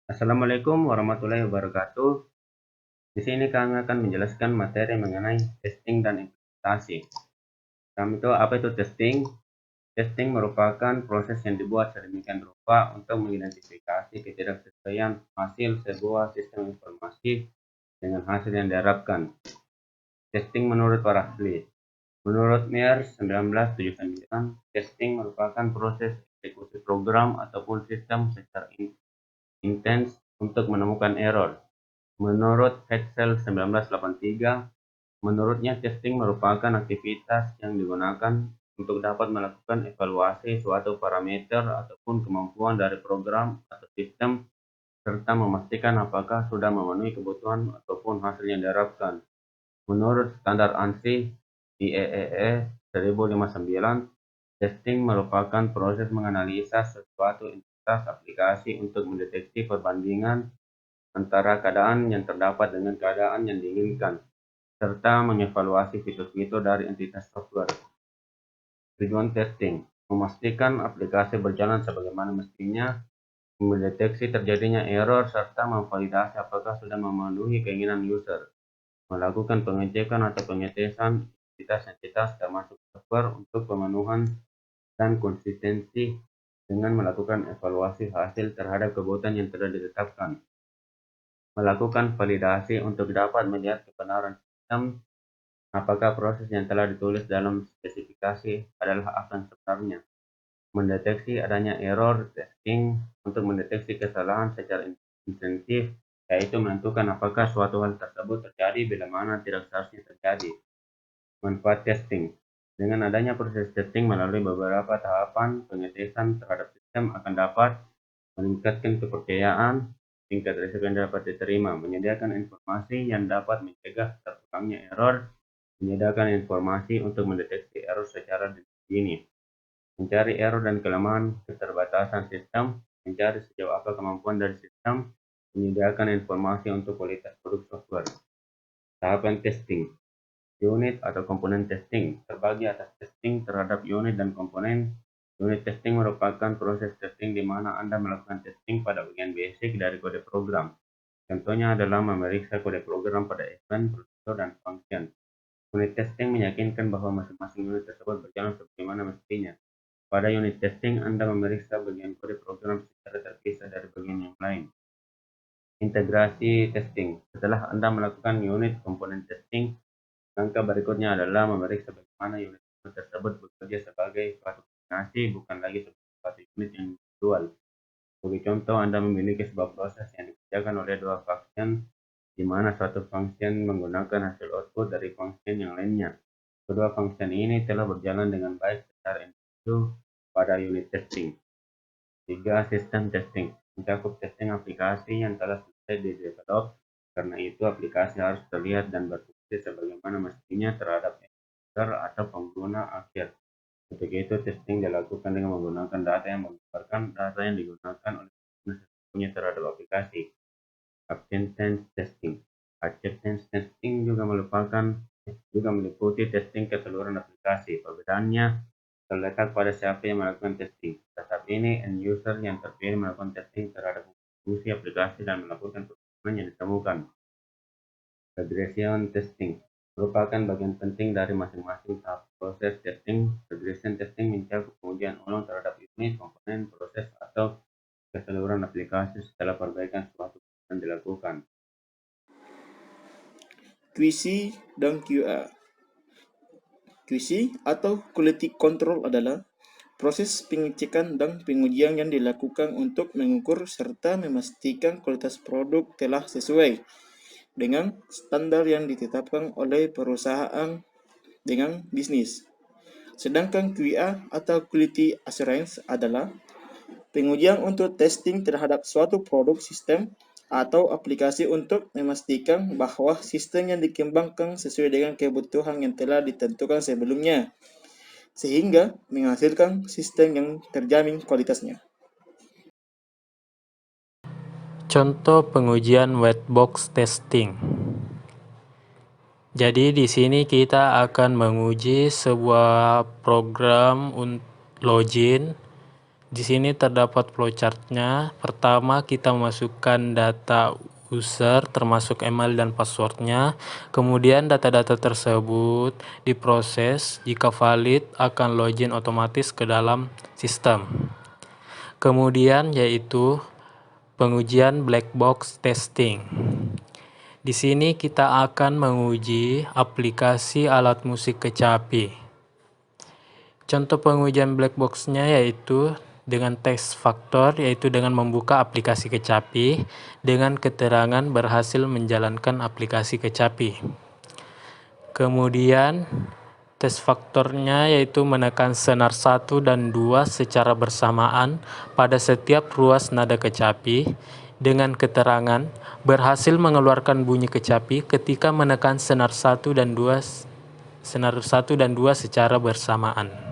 Assalamualaikum warahmatullahi wabarakatuh. Di sini kami akan menjelaskan materi mengenai testing dan implementasi. Apa itu testing? Testing merupakan proses yang dibuat sedemikian rupa untuk mengidentifikasi ketidaksesuaian hasil sebuah sistem informasi dengan hasil yang diharapkan. Testing menurut para ahli. Menurut Myers 1979, testing merupakan proses eksekusi program ataupun sistem secara intens untuk menemukan error. Menurut Hetzel 1983, menurutnya testing merupakan aktivitas yang digunakan untuk dapat melakukan evaluasi suatu parameter ataupun kemampuan dari program atau sistem serta memastikan apakah sudah memenuhi kebutuhan ataupun hasil yang diharapkan. Menurut standar ANSI IEEE 1059, testing merupakan proses menganalisa suatu entitas aplikasi untuk mendeteksi perbandingan antara keadaan yang terdapat dengan keadaan yang diinginkan, serta mengevaluasi fitur-fitur dari entitas software. Tujuan testing: memastikan aplikasi berjalan sebagaimana mestinya, mendeteksi terjadinya error, serta memvalidasi apakah sudah memenuhi keinginan user, melakukan pengecekan atau pengetesan entitas-entitas termasuk software untuk pemenuhan dan konsistensi dengan melakukan evaluasi hasil terhadap kebutuhan yang telah ditetapkan. Melakukan validasi untuk dapat melihat kebenaran sistem, apakah proses yang telah ditulis dalam spesifikasi adalah apa yang sebenarnya. Mendeteksi adanya error. Testing untuk mendeteksi kesalahan secara intensif, yaitu menentukan apakah suatu hal tersebut terjadi bila mana tidak seharusnya terjadi. Manfaat testing: dengan adanya proses testing melalui beberapa tahapan, pengetesan terhadap sistem akan dapat meningkatkan kepercayaan, tingkat risiko yang dapat diterima, menyediakan informasi yang dapat mencegah terulangnya error, menyediakan informasi untuk mendeteksi error secara dini, mencari error dan kelemahan keterbatasan sistem, mencari sejauh apa kemampuan dari sistem, menyediakan informasi untuk kualitas produk software. Tahapan testing. Unit atau komponen testing terbagi atas testing terhadap unit dan komponen. Unit testing merupakan proses testing di mana Anda melakukan testing pada bagian basic dari kode program. Contohnya adalah memeriksa kode program pada event, prosedur, dan function. Unit testing meyakinkan bahwa masing-masing unit tersebut berjalan sebagaimana mestinya. Pada unit testing, Anda memeriksa bagian kode program secara terpisah dari bagian yang lain. Integrasi testing. Setelah Anda melakukan unit komponen testing, langkah berikutnya adalah memeriksa bagaimana unit tersebut bekerja sebagai suatu kombinasi, bukan lagi sebagai suatu unit yang individual. Sebagai contoh, Anda memiliki sebuah proses yang dikerjakan oleh dua function, di mana suatu function menggunakan hasil output dari function yang lainnya. Kedua function ini telah berjalan dengan baik secara individu pada unit testing. 3. Sistem testing mencakup testing aplikasi yang telah selesai di-develop. Karena itu, aplikasi harus terlihat dan berfungsi sebagaimana mestinya terhadap user atau pengguna akhir. Ketika itu, testing dilakukan dengan menggunakan data yang menggambarkan data yang digunakan oleh pengguna sesungguhnya terhadap aplikasi. Acceptance testing. Acceptance testing juga meliputi testing keseluruhan aplikasi. Perbedaannya terletak pada siapa yang melakukan testing. Tahap ini, end user yang terpilih melakukan testing terhadap fungsi aplikasi dan melakukan perkembangan yang ditemukan. Regression testing merupakan bagian penting dari masing-masing tahap proses testing. Regression testing mencakup pengujian ulang terhadap unit, komponen, proses, atau keseluruhan aplikasi setelah perbaikan suatu yang dilakukan. QC dan QA. QC atau Quality Control adalah proses pengecekan dan pengujian yang dilakukan untuk mengukur serta memastikan kualitas produk telah sesuai dengan standar yang ditetapkan oleh perusahaan dengan bisnis. Sedangkan QA atau Quality Assurance adalah pengujian untuk testing terhadap suatu produk, sistem, atau aplikasi untuk memastikan bahwa sistem yang dikembangkan sesuai dengan kebutuhan yang telah ditentukan sebelumnya, sehingga menghasilkan sistem yang terjamin kualitasnya. Contoh pengujian white box testing. Jadi di sini kita akan menguji sebuah program login Di sini terdapat flowchart-nya. Pertama, kita memasukkan data user termasuk email dan passwordnya. Kemudian data-data tersebut diproses, jika valid akan login otomatis ke dalam sistem. Kemudian yaitu pengujian black box testing. Di sini kita akan menguji aplikasi alat musik kecapi. Contoh pengujian black box-nya yaitu dengan test faktor, yaitu dengan membuka aplikasi kecapi dengan keterangan berhasil menjalankan aplikasi kecapi. Kemudian tes faktornya yaitu menekan senar 1 dan 2 secara bersamaan pada setiap ruas nada kecapi dengan keterangan berhasil mengeluarkan bunyi kecapi ketika menekan senar 1 dan 2 secara bersamaan.